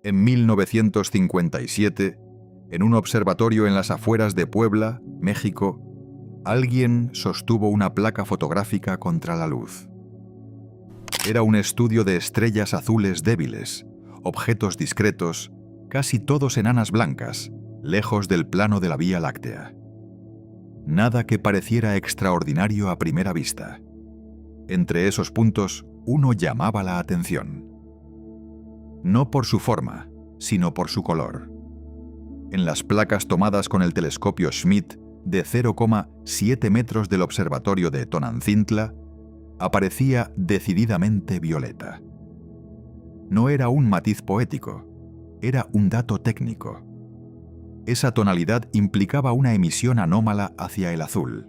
En 1957, en un observatorio en las afueras de Puebla, México, alguien sostuvo una placa fotográfica contra la luz. Era un estudio de estrellas azules débiles, objetos discretos, casi todos enanas blancas, lejos del plano de la Vía Láctea. Nada que pareciera extraordinario a primera vista. Entre esos puntos, uno llamaba la atención. No por su forma, sino por su color. En las placas tomadas con el telescopio Schmidt de 0,7 metros del observatorio de Tonantzintla, aparecía decididamente violeta. No era un matiz poético, era un dato técnico. Esa tonalidad implicaba una emisión anómala hacia el azul,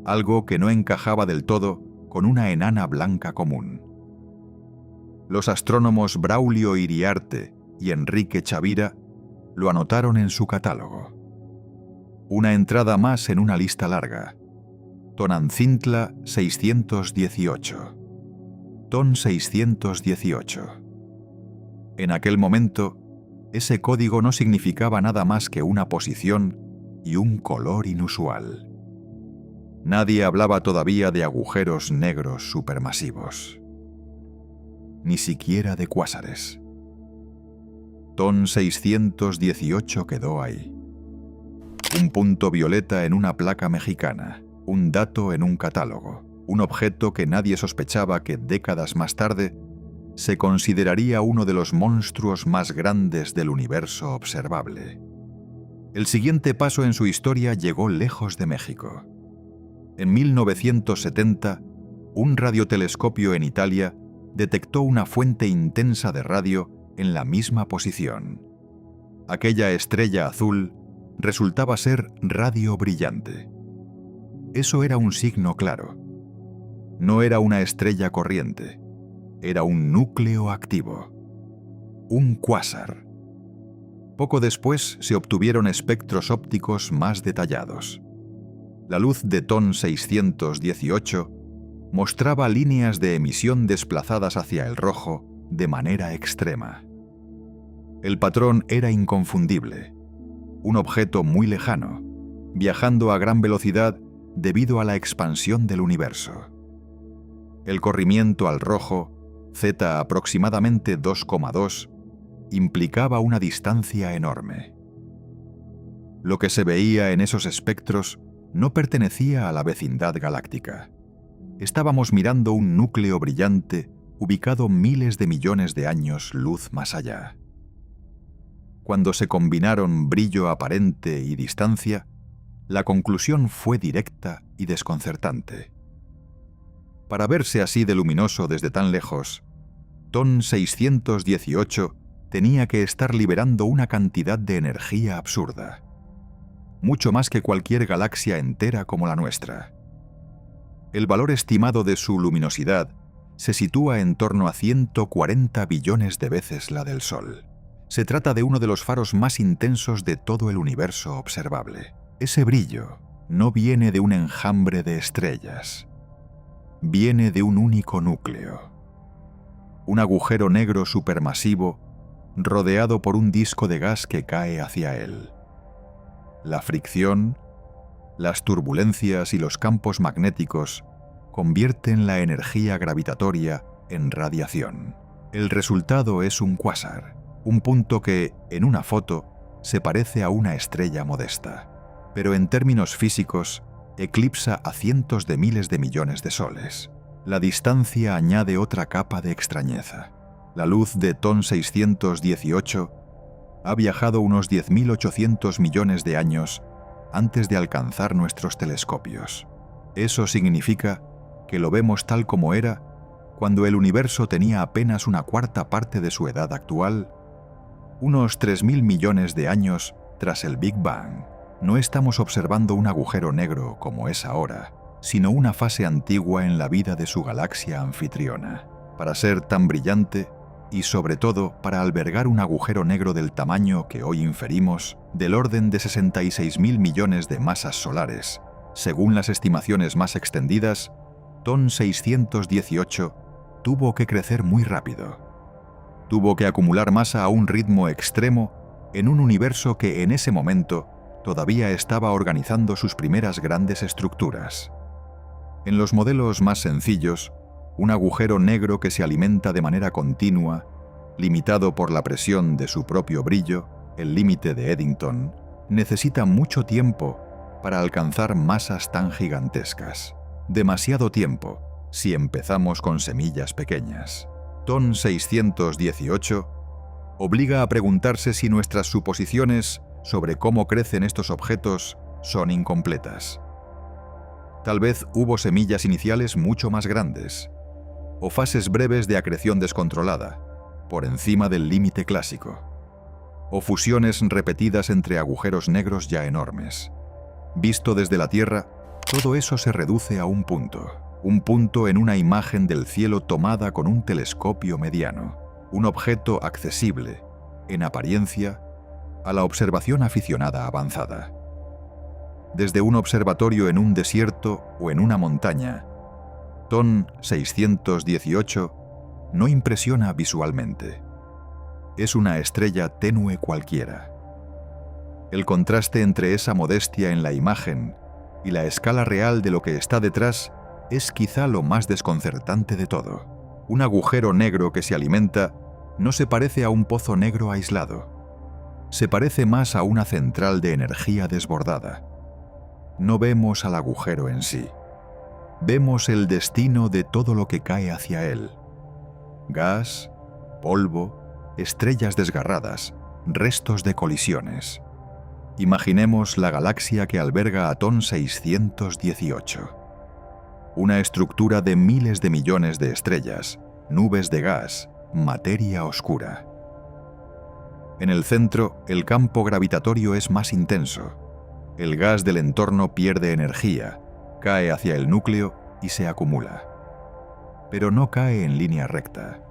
algo que no encajaba del todo con una enana blanca común. Los astrónomos Braulio Iriarte y Enrique Chavira lo anotaron en su catálogo. Una entrada más en una lista larga. Tonantzintla 618. Ton 618. En aquel momento, ese código no significaba nada más que una posición y un color inusual. Nadie hablaba todavía de agujeros negros supermasivos. Ni siquiera de cuásares. Ton 618 quedó ahí. Un punto violeta en una placa mexicana, un dato en un catálogo, un objeto que nadie sospechaba que décadas más tarde se consideraría uno de los monstruos más grandes del universo observable. El siguiente paso en su historia llegó lejos de México. En 1970, un radiotelescopio en Italia detectó una fuente intensa de radio en la misma posición. Aquella estrella azul resultaba ser radio brillante. Eso era un signo claro. No era una estrella corriente, era un núcleo activo, un cuásar. Poco después se obtuvieron espectros ópticos más detallados. La luz de Ton 618 mostraba líneas de emisión desplazadas hacia el rojo de manera extrema. El patrón era inconfundible, un objeto muy lejano, viajando a gran velocidad debido a la expansión del universo. El corrimiento al rojo, Z aproximadamente 2,2, implicaba una distancia enorme. Lo que se veía en esos espectros no pertenecía a la vecindad galáctica. Estábamos mirando un núcleo brillante ubicado miles de millones de años luz más allá. Cuando se combinaron brillo aparente y distancia, la conclusión fue directa y desconcertante. Para verse así de luminoso desde tan lejos, Ton 618 tenía que estar liberando una cantidad de energía absurda, mucho más que cualquier galaxia entera como la nuestra. El valor estimado de su luminosidad se sitúa en torno a 140 billones de veces la del Sol. Se trata de uno de los faros más intensos de todo el universo observable. Ese brillo no viene de un enjambre de estrellas. Viene de un único núcleo. Un agujero negro supermasivo rodeado por un disco de gas que cae hacia él. La fricción, las turbulencias y los campos magnéticos convierten la energía gravitatoria en radiación. El resultado es un cuásar, un punto que, en una foto, se parece a una estrella modesta, pero en términos físicos eclipsa a cientos de miles de millones de soles. La distancia añade otra capa de extrañeza. La luz de Ton 618 ha viajado unos 10.800 millones de años antes de alcanzar nuestros telescopios. Eso significa que lo vemos tal como era cuando el universo tenía apenas una cuarta parte de su edad actual, unos 3.000 millones de años tras el Big Bang. No estamos observando un agujero negro como es ahora, sino una fase antigua en la vida de su galaxia anfitriona. Para ser tan brillante, y sobre todo para albergar un agujero negro del tamaño que hoy inferimos, del orden de 66.000 millones de masas solares, según las estimaciones más extendidas, Ton 618 tuvo que crecer muy rápido. tuvo que acumular masa a un ritmo extremo en un universo que en ese momento todavía estaba organizando sus primeras grandes estructuras. En los modelos más sencillos, un agujero negro que se alimenta de manera continua, limitado por la presión de su propio brillo, el límite de Eddington, necesita mucho tiempo para alcanzar masas tan gigantescas. Demasiado tiempo si empezamos con semillas pequeñas. TON 618 obliga a preguntarse si nuestras suposiciones sobre cómo crecen estos objetos son incompletas. Tal vez hubo semillas iniciales mucho más grandes, o fases breves de acreción descontrolada, por encima del límite clásico, o fusiones repetidas entre agujeros negros ya enormes. Visto desde la Tierra, todo eso se reduce a un punto en una imagen del cielo tomada con un telescopio mediano, un objeto accesible, en apariencia, a la observación aficionada avanzada. Desde un observatorio en un desierto o en una montaña, TON 618 no impresiona visualmente. Es una estrella tenue cualquiera. El contraste entre esa modestia en la imagen y la escala real de lo que está detrás es quizá lo más desconcertante de todo. Un agujero negro que se alimenta no se parece a un pozo negro aislado. Se parece más a una central de energía desbordada. No vemos al agujero en sí. Vemos el destino de todo lo que cae hacia él. Gas, polvo, estrellas desgarradas, restos de colisiones. Imaginemos la galaxia que alberga a TON 618. Una estructura de miles de millones de estrellas, nubes de gas, materia oscura. En el centro, el campo gravitatorio es más intenso. El gas del entorno pierde energía, cae hacia el núcleo y se acumula. Pero no cae en línea recta.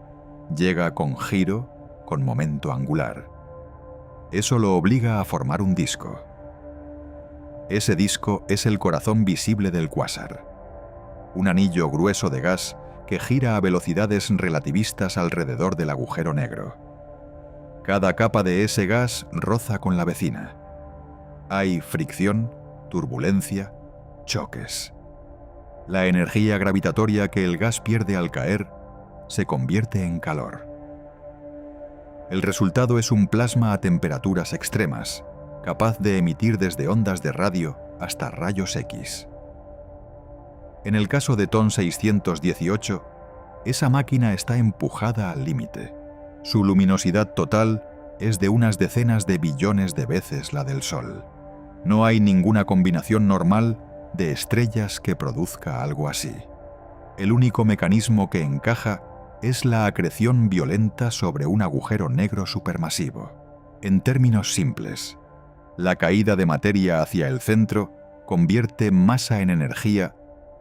Llega con giro, con momento angular. Eso lo obliga a formar un disco. Ese disco es el corazón visible del cuásar. Un anillo grueso de gas que gira a velocidades relativistas alrededor del agujero negro. Cada capa de ese gas roza con la vecina. Hay fricción, turbulencia, choques. La energía gravitatoria que el gas pierde al caer se convierte en calor. El resultado es un plasma a temperaturas extremas, capaz de emitir desde ondas de radio hasta rayos X. En el caso de TON 618, esa máquina está empujada al límite. Su luminosidad total es de unas decenas de billones de veces la del Sol. No hay ninguna combinación normal de estrellas que produzca algo así. El único mecanismo que encaja es la acreción violenta sobre un agujero negro supermasivo. En términos simples, la caída de materia hacia el centro convierte masa en energía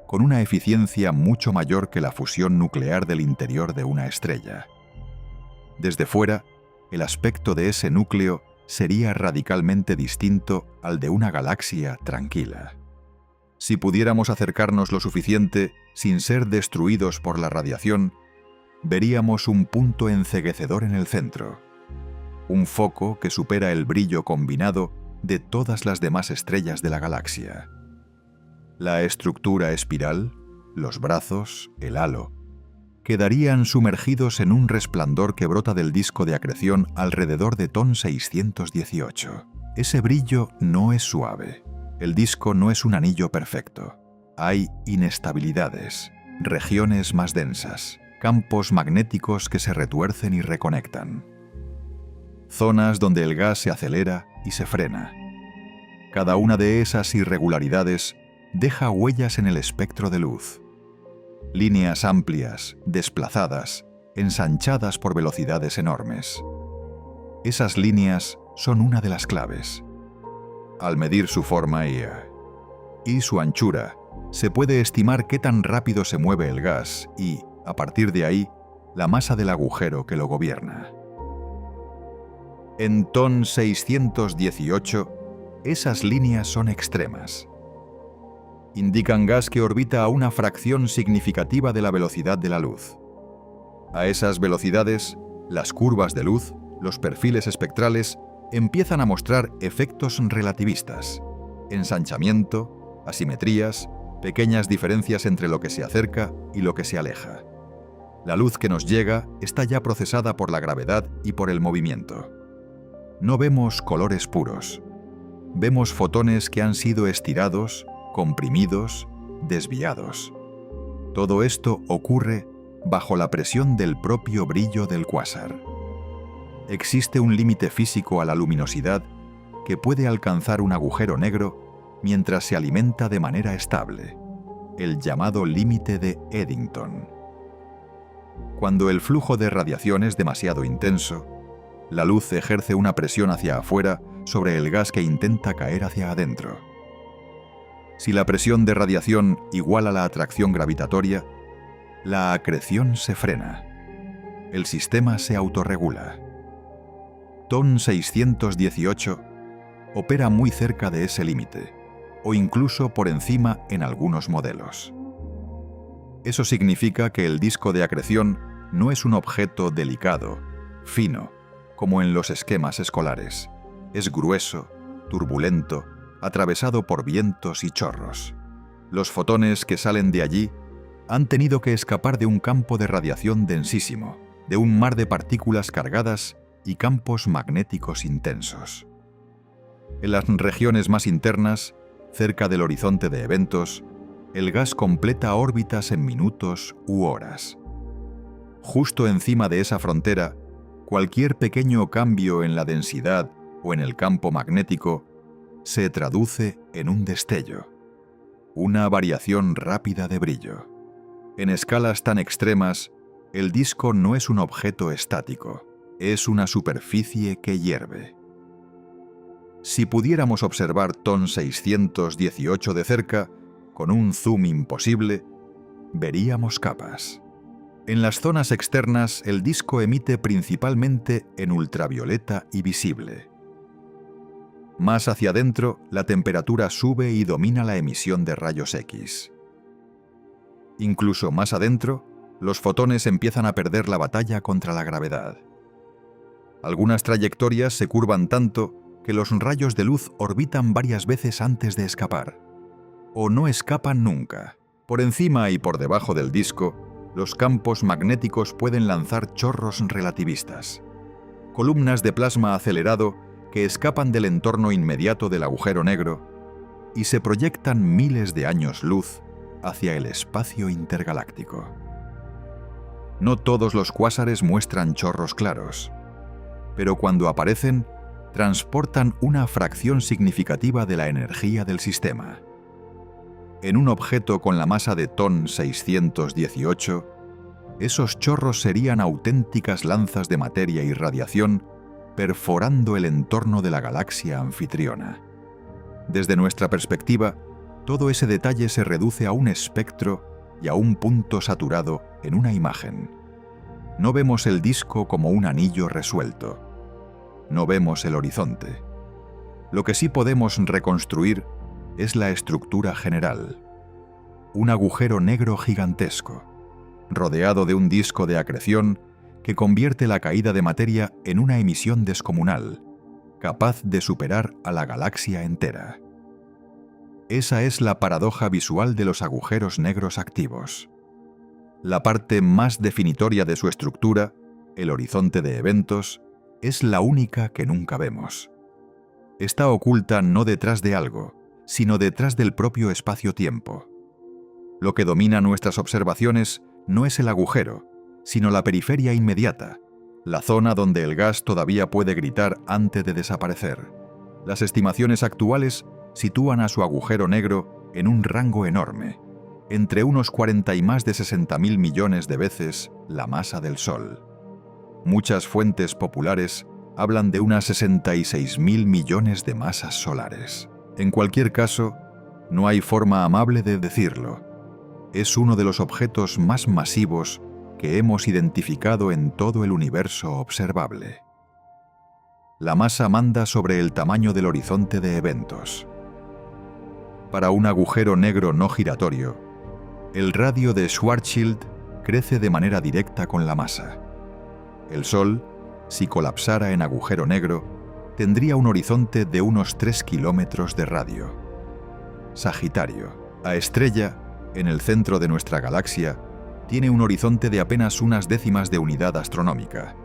con una eficiencia mucho mayor que la fusión nuclear del interior de una estrella. Desde fuera, el aspecto de ese núcleo sería radicalmente distinto al de una galaxia tranquila. Si pudiéramos acercarnos lo suficiente sin ser destruidos por la radiación, veríamos un punto enceguecedor en el centro, un foco que supera el brillo combinado de todas las demás estrellas de la galaxia. La estructura espiral, los brazos, el halo, quedarían sumergidos en un resplandor que brota del disco de acreción alrededor de TON 618. Ese brillo no es suave. El disco no es un anillo perfecto. Hay inestabilidades, regiones más densas, campos magnéticos que se retuercen y reconectan. Zonas donde el gas se acelera y se frena. Cada una de esas irregularidades deja huellas en el espectro de luz. Líneas amplias, desplazadas, ensanchadas por velocidades enormes. Esas líneas son una de las claves. Al medir su forma y su anchura, se puede estimar qué tan rápido se mueve el gas y, a partir de ahí, la masa del agujero que lo gobierna. En TON 618, esas líneas son extremas. Indican gas que orbita a una fracción significativa de la velocidad de la luz. A esas velocidades, Las curvas de luz, los perfiles espectrales, empiezan a mostrar efectos relativistas, ensanchamiento, asimetrías, pequeñas diferencias entre lo que se acerca y lo que se aleja. La luz que nos llega está ya procesada por la gravedad y por el movimiento. No vemos colores puros. Vemos fotones que han sido estirados, comprimidos, desviados. Todo esto ocurre bajo la presión del propio brillo del cuásar. Existe un límite físico a la luminosidad que puede alcanzar un agujero negro mientras se alimenta de manera estable, el llamado límite de Eddington. Cuando el flujo de radiación es demasiado intenso, la luz ejerce una presión hacia afuera sobre el gas que intenta caer hacia adentro. Si la presión de radiación iguala la atracción gravitatoria, la acreción se frena. El sistema se autorregula. TON 618 opera muy cerca de ese límite, o incluso por encima en algunos modelos. Eso significa que el disco de acreción no es un objeto delicado, fino, como en los esquemas escolares. Es grueso, turbulento, atravesado por vientos y chorros. Los fotones que salen de allí han tenido que escapar de un campo de radiación densísimo, de un mar de partículas cargadas y campos magnéticos intensos. En las regiones más internas, cerca del horizonte de eventos, el gas completa órbitas en minutos u horas. Justo encima de esa frontera, cualquier pequeño cambio en la densidad o en el campo magnético se traduce en un destello, una variación rápida de brillo. En escalas tan extremas, el disco no es un objeto estático, es una superficie que hierve. Si pudiéramos observar TON 618 de cerca, con un zoom imposible, veríamos capas. En las zonas externas, el disco emite principalmente en ultravioleta y visible. Más hacia adentro, la temperatura sube y domina la emisión de rayos X. Incluso más adentro, los fotones empiezan a perder la batalla contra la gravedad. Algunas trayectorias se curvan tanto que los rayos de luz orbitan varias veces antes de escapar. O no escapan nunca. Por encima y por debajo del disco, los campos magnéticos pueden lanzar chorros relativistas, columnas de plasma acelerado que escapan del entorno inmediato del agujero negro y se proyectan miles de años luz hacia el espacio intergaláctico. No todos los cuásares muestran chorros claros, pero cuando aparecen, transportan una fracción significativa de la energía del sistema. En un objeto con la masa de TON 618, esos chorros serían auténticas lanzas de materia y radiación perforando el entorno de la galaxia anfitriona. Desde nuestra perspectiva, todo ese detalle se reduce a un espectro y a un punto saturado en una imagen. No vemos el disco como un anillo resuelto. No vemos el horizonte. Lo que sí podemos reconstruir es la estructura general. Un agujero negro gigantesco, rodeado de un disco de acreción que convierte la caída de materia en una emisión descomunal, capaz de superar a la galaxia entera. Esa es la paradoja visual de los agujeros negros activos. La parte más definitoria de su estructura, el horizonte de eventos, es la única que nunca vemos. Está oculta no detrás de algo, sino detrás del propio espacio-tiempo. Lo que domina nuestras observaciones no es el agujero, sino la periferia inmediata, la zona donde el gas todavía puede gritar antes de desaparecer. Las estimaciones actuales sitúan a su agujero negro en un rango enorme, entre unos 40 y más de 60.000 millones de veces la masa del Sol. Muchas fuentes populares hablan de unas 66.000 millones de masas solares. En cualquier caso, no hay forma amable de decirlo. Es uno de los objetos más masivos que hemos identificado en todo el universo observable. La masa manda sobre el tamaño del horizonte de eventos. Para un agujero negro no giratorio, el radio de Schwarzschild crece de manera directa con la masa. El Sol, si colapsara en agujero negro, tendría un horizonte de unos 3 kilómetros de radio. Sagitario, a estrella, en el centro de nuestra galaxia, tiene un horizonte de apenas unas décimas de unidad astronómica,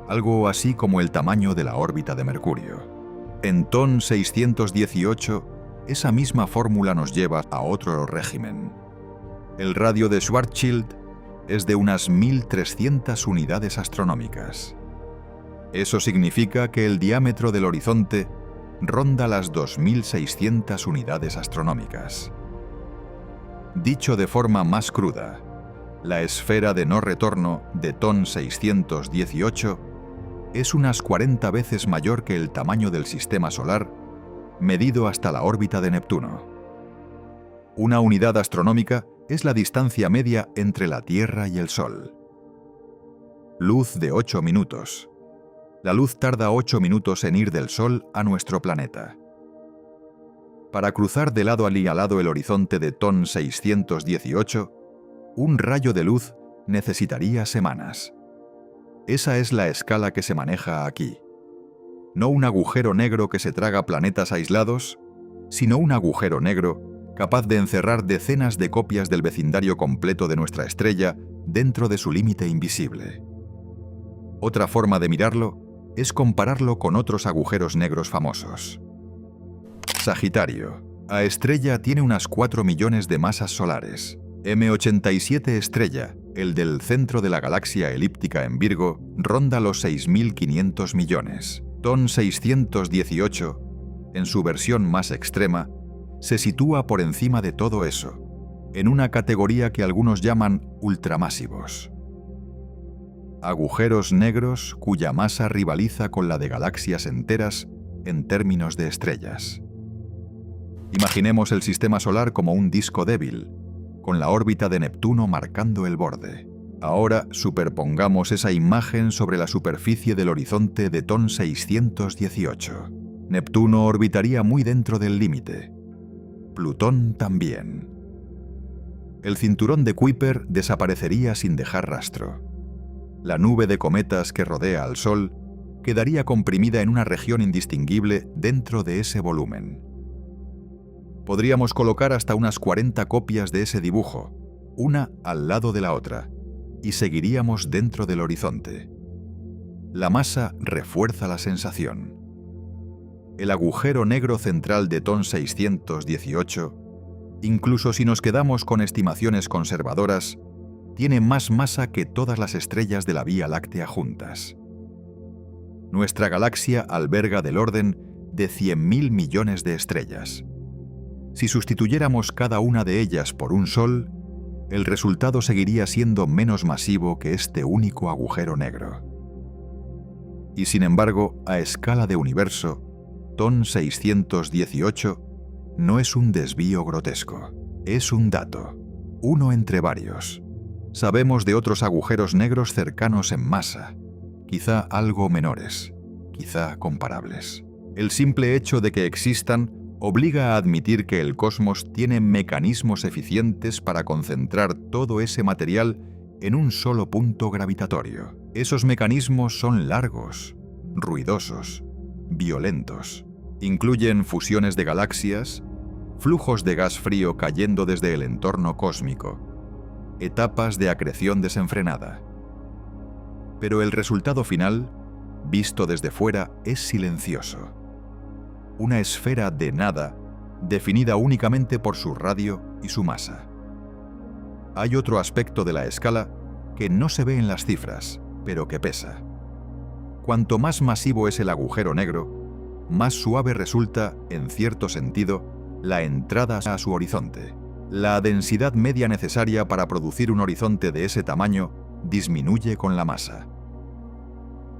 algo así como el tamaño de la órbita de Mercurio. En TON 618, esa misma fórmula nos lleva a otro régimen. El radio de Schwarzschild es de unas 1.300 unidades astronómicas. Eso significa que el diámetro del horizonte ronda las 2.600 unidades astronómicas. Dicho de forma más cruda, la esfera de no retorno de TON 618 es unas 40 veces mayor que el tamaño del sistema solar, medido hasta la órbita de Neptuno. Una unidad astronómica es la distancia media entre la Tierra y el Sol. Luz de 8 minutos. La luz tarda 8 minutos en ir del Sol a nuestro planeta. Para cruzar de lado a lado el horizonte de TON 618, un rayo de luz necesitaría semanas. Esa es la escala que se maneja aquí. No un agujero negro que se traga planetas aislados, sino un agujero negro capaz de encerrar decenas de copias del vecindario completo de nuestra estrella dentro de su límite invisible. Otra forma de mirarlo es compararlo con otros agujeros negros famosos. Sagitario, a estrella, tiene unas 4 millones de masas solares. M87 estrella, el del centro de la galaxia elíptica en Virgo, ronda los 6.500 millones. TON 618, en su versión más extrema, se sitúa por encima de todo eso, en una categoría que algunos llaman ultramasivos. Agujeros negros cuya masa rivaliza con la de galaxias enteras en términos de estrellas. Imaginemos el sistema solar como un disco débil, con la órbita de Neptuno marcando el borde. Ahora superpongamos esa imagen sobre la superficie del horizonte de TON 618. Neptuno orbitaría muy dentro del límite. Plutón también. El cinturón de Kuiper desaparecería sin dejar rastro. La nube de cometas que rodea al Sol quedaría comprimida en una región indistinguible dentro de ese volumen. Podríamos colocar hasta unas 40 copias de ese dibujo, una al lado de la otra, y seguiríamos dentro del horizonte. La masa refuerza la sensación. El agujero negro central de TON 618, incluso si nos quedamos con estimaciones conservadoras, tiene más masa que todas las estrellas de la Vía Láctea juntas. Nuestra galaxia alberga del orden de 100.000 millones de estrellas. Si sustituyéramos cada una de ellas por un Sol, el resultado seguiría siendo menos masivo que este único agujero negro. Y sin embargo, a escala de universo, TON 618 no es un desvío grotesco, es un dato, uno entre varios. Sabemos de otros agujeros negros cercanos en masa, quizá algo menores, quizá comparables. El simple hecho de que existan obliga a admitir que el cosmos tiene mecanismos eficientes para concentrar todo ese material en un solo punto gravitatorio. Esos mecanismos son largos, ruidosos, violentos. Incluyen fusiones de galaxias, flujos de gas frío cayendo desde el entorno cósmico, etapas de acreción desenfrenada. Pero el resultado final, visto desde fuera, es silencioso. Una esfera de nada, definida únicamente por su radio y su masa. Hay otro aspecto de la escala que no se ve en las cifras, pero que pesa. Cuanto más masivo es el agujero negro, más suave resulta, en cierto sentido, la entrada a su horizonte. La densidad media necesaria para producir un horizonte de ese tamaño disminuye con la masa.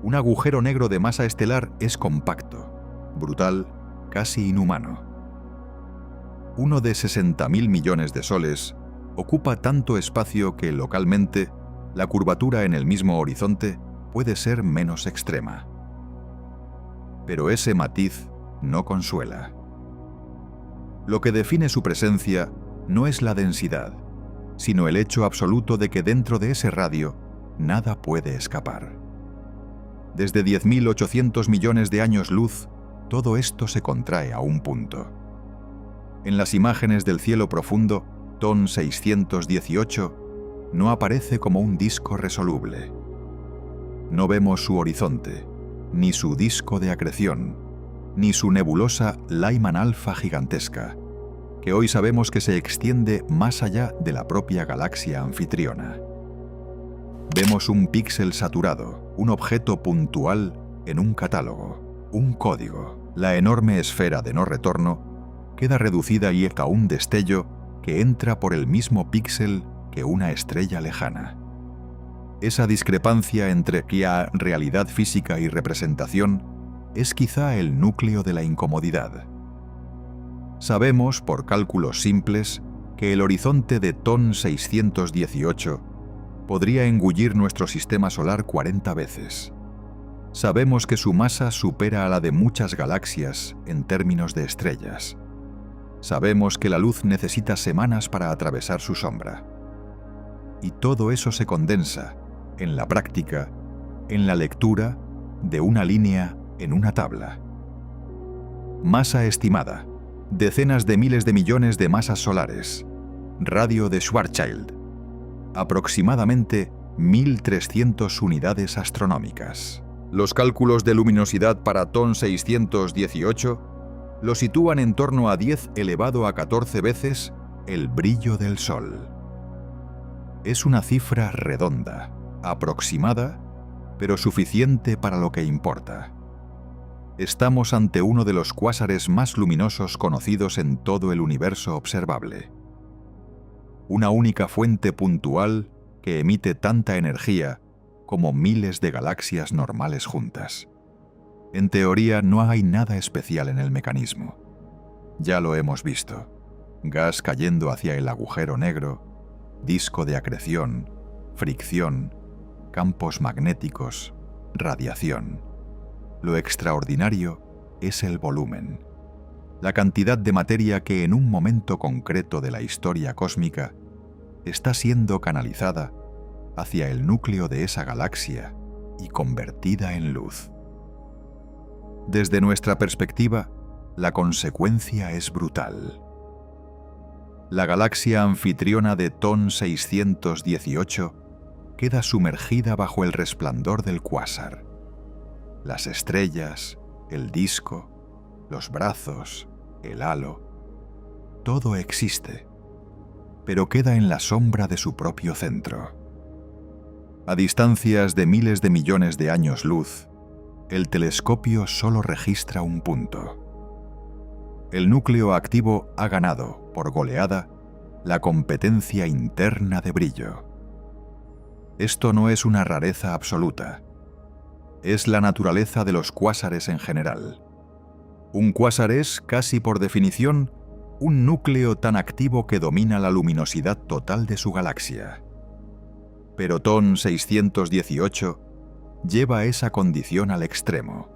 Un agujero negro de masa estelar es compacto, brutal, casi inhumano. Uno de 60.000 millones de soles ocupa tanto espacio que localmente la curvatura en el mismo horizonte puede ser menos extrema. Pero ese matiz no consuela. Lo que define su presencia no es la densidad, sino el hecho absoluto de que dentro de ese radio nada puede escapar. Desde 10.800 millones de años luz, todo esto se contrae a un punto. En las imágenes del cielo profundo, TON 618 no aparece como un disco resoluble. No vemos su horizonte, ni su disco de acreción, ni su nebulosa Lyman Alpha gigantesca, que hoy sabemos que se extiende más allá de la propia galaxia anfitriona. Vemos un píxel saturado, un objeto puntual en un catálogo, un código. La enorme esfera de no retorno queda reducida y a un destello que entra por el mismo píxel que una estrella lejana. Esa discrepancia entre realidad física y representación es quizá el núcleo de la incomodidad. Sabemos, por cálculos simples, que el horizonte de TON 618 podría engullir nuestro sistema solar 40 veces. Sabemos que su masa supera a la de muchas galaxias en términos de estrellas. Sabemos que la luz necesita semanas para atravesar su sombra. Y todo eso se condensa, en la práctica, en la lectura de una línea en una tabla. Masa estimada: decenas de miles de millones de masas solares. Radio de Schwarzschild: aproximadamente 1.300 unidades astronómicas. Los cálculos de luminosidad para TON 618 lo sitúan en torno a 10 elevado a 14 veces el brillo del Sol. Es una cifra redonda, aproximada, pero suficiente para lo que importa. Estamos ante uno de los cuásares más luminosos conocidos en todo el universo observable. Una única fuente puntual que emite tanta energía como miles de galaxias normales juntas. En teoría no hay nada especial en el mecanismo. Ya lo hemos visto: gas cayendo hacia el agujero negro, disco de acreción, fricción, campos magnéticos, radiación. Lo extraordinario es el volumen, la cantidad de materia que en un momento concreto de la historia cósmica está siendo canalizada hacia el núcleo de esa galaxia y convertida en luz. Desde nuestra perspectiva, la consecuencia es brutal. La galaxia anfitriona de TON 618 queda sumergida bajo el resplandor del cuásar. Las estrellas, el disco, los brazos, el halo, todo existe, pero queda en la sombra de su propio centro. A distancias de miles de millones de años luz, el telescopio solo registra un punto. El núcleo activo ha ganado, por goleada, la competencia interna de brillo. Esto no es una rareza absoluta. Es la naturaleza de los cuásares en general. Un cuásar es, casi por definición, un núcleo tan activo que domina la luminosidad total de su galaxia. Pero TON 618 lleva esa condición al extremo.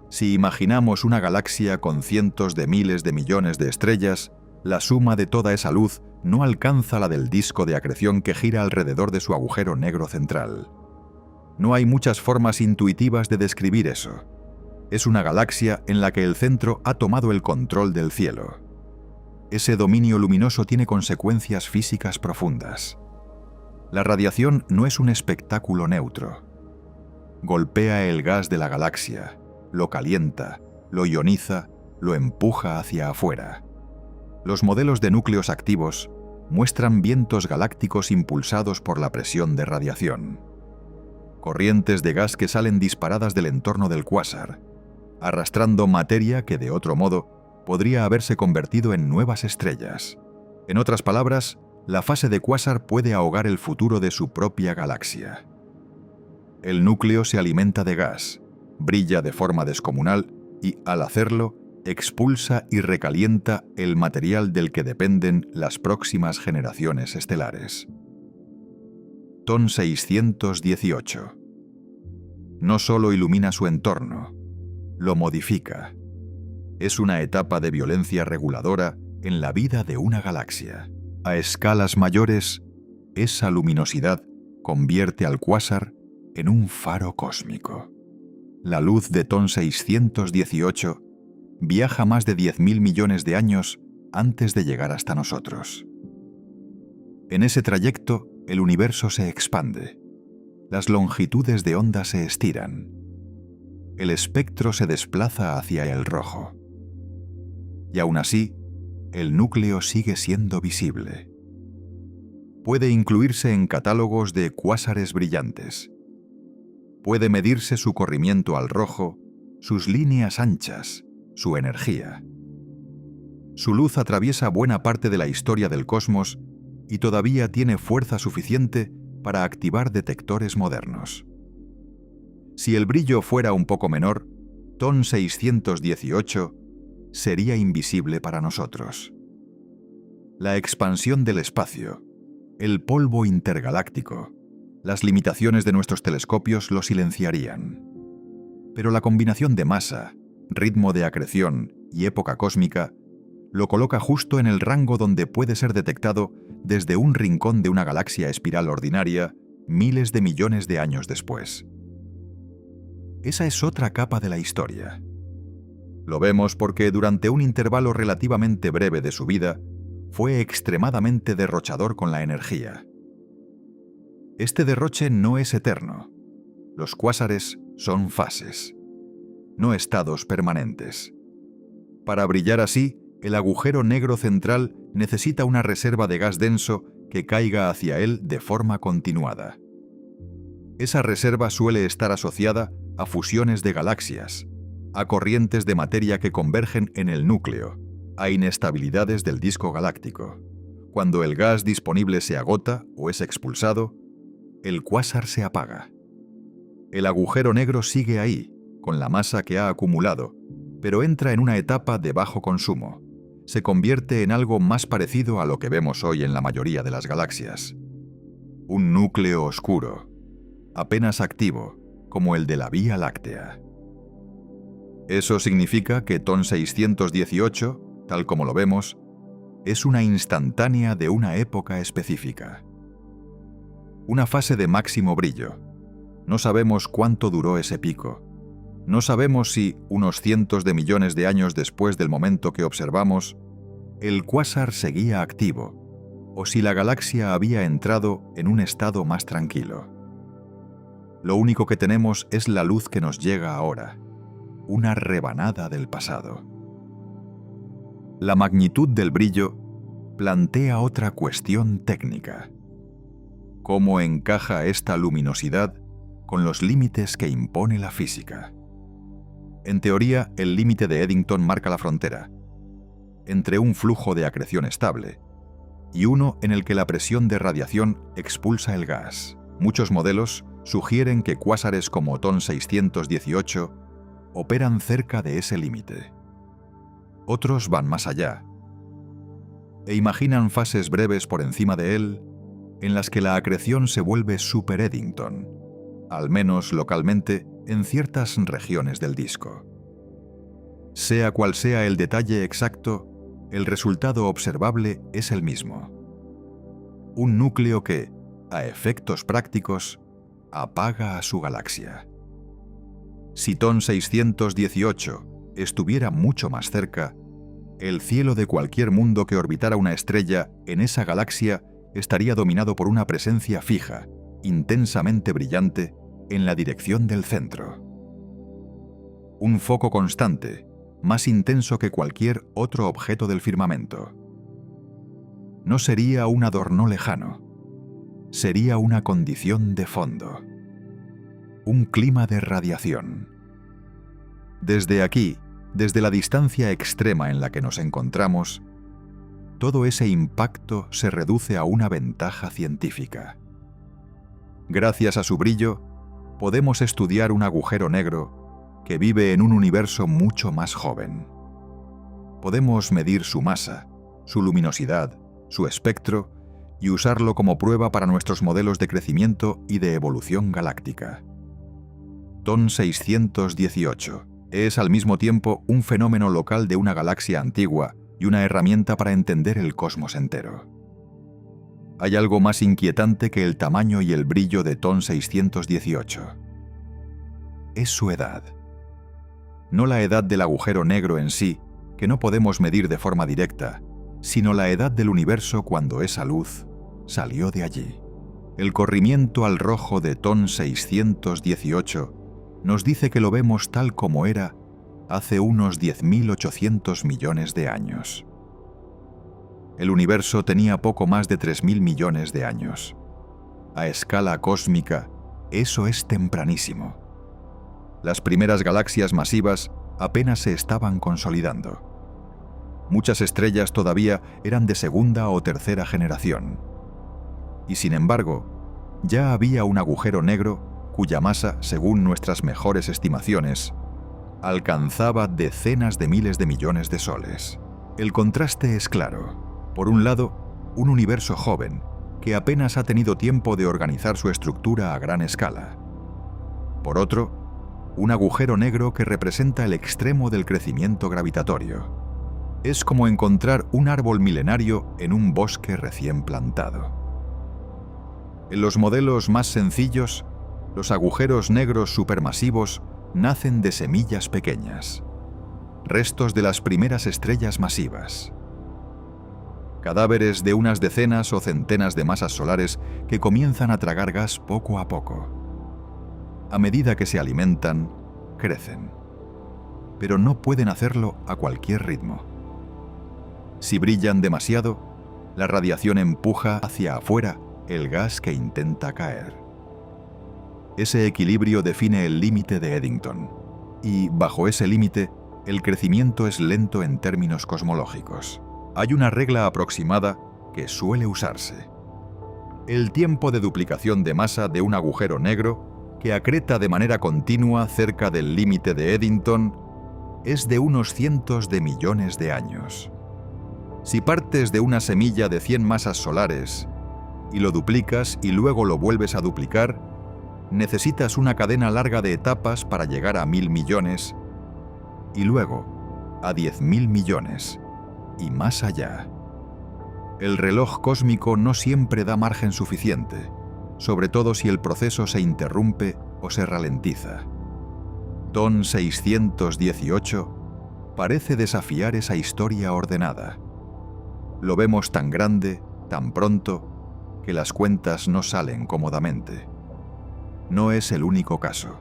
Si imaginamos una galaxia con cientos de miles de millones de estrellas, la suma de toda esa luz no alcanza la del disco de acreción que gira alrededor de su agujero negro central. No hay muchas formas intuitivas de describir eso. Es una galaxia en la que el centro ha tomado el control del cielo. Ese dominio luminoso tiene consecuencias físicas profundas. La radiación no es un espectáculo neutro. Golpea el gas de la galaxia, lo calienta, lo ioniza, lo empuja hacia afuera. Los modelos de núcleos activos muestran vientos galácticos impulsados por la presión de radiación. Corrientes de gas que salen disparadas del entorno del cuásar, arrastrando materia que de otro modo podría haberse convertido en nuevas estrellas. En otras palabras, la fase de cuásar puede ahogar el futuro de su propia galaxia. El núcleo se alimenta de gas, brilla de forma descomunal y, al hacerlo, expulsa y recalienta el material del que dependen las próximas generaciones estelares. TON 618. No solo ilumina su entorno, lo modifica. Es una etapa de violencia reguladora en la vida de una galaxia. A escalas mayores, esa luminosidad convierte al cuásar en un faro cósmico. La luz de TON 618 viaja más de 10.000 millones de años antes de llegar hasta nosotros. En ese trayecto, el universo se expande. Las longitudes de onda se estiran. El espectro se desplaza hacia el rojo. Y aún así, el núcleo sigue siendo visible. Puede incluirse en catálogos de cuásares brillantes. Puede medirse su corrimiento al rojo, sus líneas anchas, su energía. Su luz atraviesa buena parte de la historia del cosmos y todavía tiene fuerza suficiente para activar detectores modernos. Si el brillo fuera un poco menor, TON 618 sería invisible para nosotros. La expansión del espacio, el polvo intergaláctico, las limitaciones de nuestros telescopios lo silenciarían. Pero la combinación de masa, ritmo de acreción y época cósmica lo coloca justo en el rango donde puede ser detectado desde un rincón de una galaxia espiral ordinaria miles de millones de años después. Esa es otra capa de la historia. Lo vemos porque durante un intervalo relativamente breve de su vida, fue extremadamente derrochador con la energía. Este derroche no es eterno. Los cuásares son fases, no estados permanentes. Para brillar así, el agujero negro central necesita una reserva de gas denso que caiga hacia él de forma continuada. Esa reserva suele estar asociada a fusiones de galaxias, a corrientes de materia que convergen en el núcleo, a inestabilidades del disco galáctico. Cuando el gas disponible se agota o es expulsado, el cuásar se apaga. El agujero negro sigue ahí, con la masa que ha acumulado, pero entra en una etapa de bajo consumo. Se convierte en algo más parecido a lo que vemos hoy en la mayoría de las galaxias. Un núcleo oscuro, apenas activo, como el de la Vía Láctea. Eso significa que TON 618, tal como lo vemos, es una instantánea de una época específica. Una fase de máximo brillo. No sabemos cuánto duró ese pico. No sabemos si, unos cientos de millones de años después del momento que observamos, el cuásar seguía activo, o si la galaxia había entrado en un estado más tranquilo. Lo único que tenemos es la luz que nos llega ahora, una rebanada del pasado. La magnitud del brillo plantea otra cuestión técnica. ¿Cómo encaja esta luminosidad con los límites que impone la física? En teoría, el límite de Eddington marca la frontera entre un flujo de acreción estable y uno en el que la presión de radiación expulsa el gas. Muchos modelos sugieren que cuásares como TON 618 operan cerca de ese límite. Otros van más allá e imaginan fases breves por encima de él en las que la acreción se vuelve super Eddington, al menos localmente en ciertas regiones del disco. Sea cual sea el detalle exacto, el resultado observable es el mismo. Un núcleo que, a efectos prácticos, apaga a su galaxia. Si TON 618 estuviera mucho más cerca, el cielo de cualquier mundo que orbitara una estrella en esa galaxia estaría dominado por una presencia fija, intensamente brillante, en la dirección del centro. Un foco constante, más intenso que cualquier otro objeto del firmamento. No sería un adorno lejano, sería una condición de fondo. Un clima de radiación. Desde aquí, desde la distancia extrema en la que nos encontramos, todo ese impacto se reduce a una ventaja científica. Gracias a su brillo, podemos estudiar un agujero negro que vive en un universo mucho más joven. Podemos medir su masa, su luminosidad, su espectro y usarlo como prueba para nuestros modelos de crecimiento y de evolución galáctica. TON 618 es al mismo tiempo un fenómeno local de una galaxia antigua y una herramienta para entender el cosmos entero. hay algo más inquietante que el tamaño y el brillo de TON 618. Es su edad. No la edad del agujero negro en sí, que no podemos medir de forma directa, sino la edad del universo cuando esa luz salió de allí. El corrimiento al rojo de TON 618 nos dice que lo vemos tal como era hace unos 10.800 millones de años. El universo tenía poco más de 3.000 millones de años. A escala cósmica, eso es tempranísimo. Las primeras galaxias masivas apenas se estaban consolidando. Muchas estrellas todavía eran de segunda o tercera generación. Y sin embargo, ya había un agujero negro cuya masa, según nuestras mejores estimaciones, alcanzaba decenas de miles de millones de soles. El contraste es claro. Por un lado, un universo joven, que apenas ha tenido tiempo de organizar su estructura a gran escala. Por otro, un agujero negro que representa el extremo del crecimiento gravitatorio. Es como encontrar un árbol milenario en un bosque recién plantado. En los modelos más sencillos, los agujeros negros supermasivos nacen de semillas pequeñas, restos de las primeras estrellas masivas. Cadáveres de unas decenas o centenas de masas solares que comienzan a tragar gas poco a poco. A medida que se alimentan, crecen. Pero no pueden hacerlo a cualquier ritmo. Si brillan demasiado, la radiación empuja hacia afuera el gas que intenta caer. Ese equilibrio define el límite de Eddington, y bajo ese límite, el crecimiento es lento en términos cosmológicos. Hay una regla aproximada que suele usarse. El tiempo de duplicación de masa de un agujero negro, que acreta de manera continua cerca del límite de Eddington, es de unos cientos de millones de años. Si partes de una semilla de 100 masas solares y lo duplicas y luego lo vuelves a duplicar, necesitas una cadena larga de etapas para llegar a 1.000 millones y luego a 10.000 millones y más allá. El reloj cósmico no siempre da margen suficiente, sobre todo si el proceso se interrumpe o se ralentiza. TON 618 parece desafiar esa historia ordenada. Lo vemos tan grande, tan pronto, que las cuentas no salen cómodamente. No es el único caso.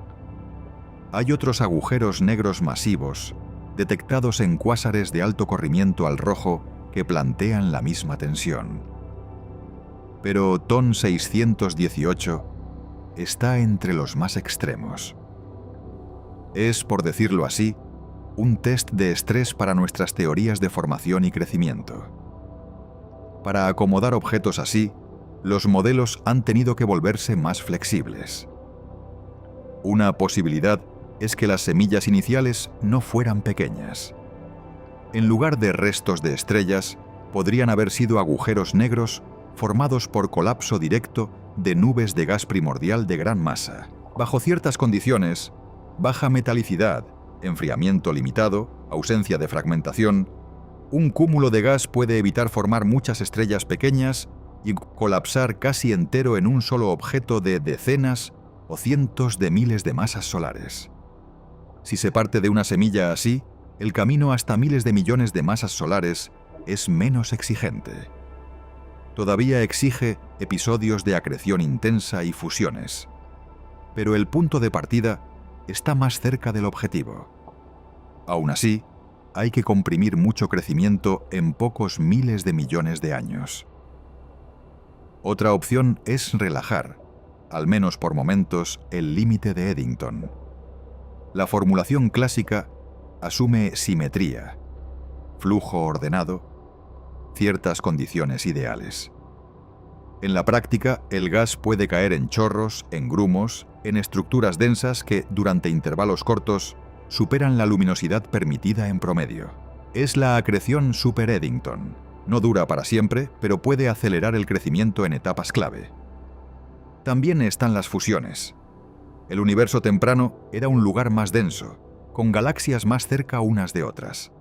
Hay otros agujeros negros masivos, detectados en cuásares de alto corrimiento al rojo, que plantean la misma tensión. Pero TON 618 está entre los más extremos. Es, por decirlo así, un test de estrés para nuestras teorías de formación y crecimiento. Para acomodar objetos así, los modelos han tenido que volverse más flexibles. Una posibilidad es que las semillas iniciales no fueran pequeñas. En lugar de restos de estrellas, podrían haber sido agujeros negros formados por colapso directo de nubes de gas primordial de gran masa. Bajo ciertas condiciones, baja metalicidad, enfriamiento limitado, ausencia de fragmentación, un cúmulo de gas puede evitar formar muchas estrellas pequeñas y colapsar casi entero en un solo objeto de decenas o cientos de miles de masas solares. Si se parte de una semilla así, el camino hasta miles de millones de masas solares es menos exigente. Todavía exige episodios de acreción intensa y fusiones, pero el punto de partida está más cerca del objetivo. Aún así, hay que comprimir mucho crecimiento en pocos miles de millones de años. Otra opción es relajar, al menos por momentos, el límite de Eddington. La formulación clásica asume simetría, flujo ordenado, ciertas condiciones ideales. En la práctica, el gas puede caer en chorros, en grumos, en estructuras densas que, durante intervalos cortos, superan la luminosidad permitida en promedio. Es la acreción super Eddington. No dura para siempre, pero puede acelerar el crecimiento en etapas clave. También están las fusiones. El universo temprano era un lugar más denso, con galaxias más cerca unas de otras.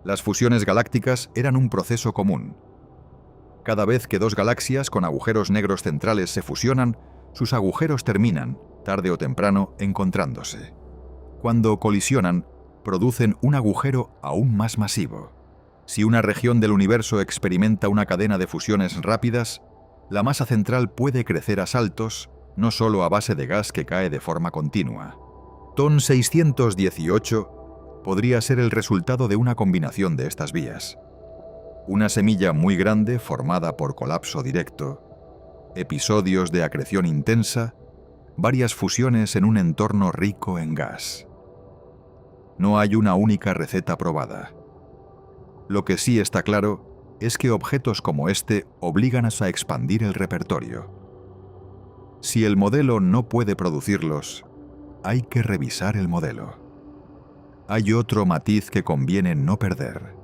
Las fusiones galácticas eran un proceso común. Cada vez que dos galaxias con agujeros negros centrales se fusionan, sus agujeros terminan, tarde o temprano, encontrándose. Cuando colisionan, producen un agujero aún más masivo. Si una región del universo experimenta una cadena de fusiones rápidas, la masa central puede crecer a saltos, no solo a base de gas que cae de forma continua. TON 618 podría ser el resultado de una combinación de estas vías. Una semilla muy grande formada por colapso directo, episodios de acreción intensa, varias fusiones en un entorno rico en gas. No hay una única receta probada. Lo que sí está claro es que objetos como este obligan a expandir el repertorio. Si el modelo no puede producirlos, hay que revisar el modelo. Hay otro matiz que conviene no perder.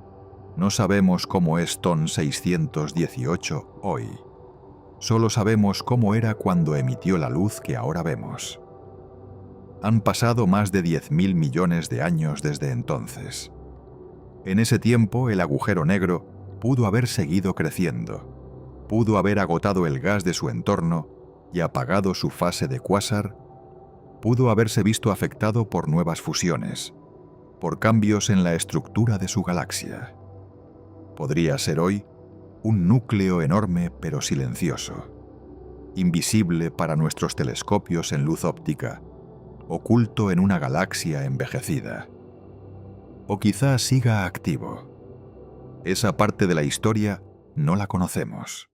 No sabemos cómo es TON 618 hoy. Solo sabemos cómo era cuando emitió la luz que ahora vemos. Han pasado más de 10.000 millones de años desde entonces. En ese tiempo, el agujero negro pudo haber seguido creciendo, pudo haber agotado el gas de su entorno y apagado su fase de cuásar, pudo haberse visto afectado por nuevas fusiones, por cambios en la estructura de su galaxia. Podría ser hoy un núcleo enorme pero silencioso, invisible para nuestros telescopios en luz óptica, oculto en una galaxia envejecida. O quizá siga activo. Esa parte de la historia no la conocemos.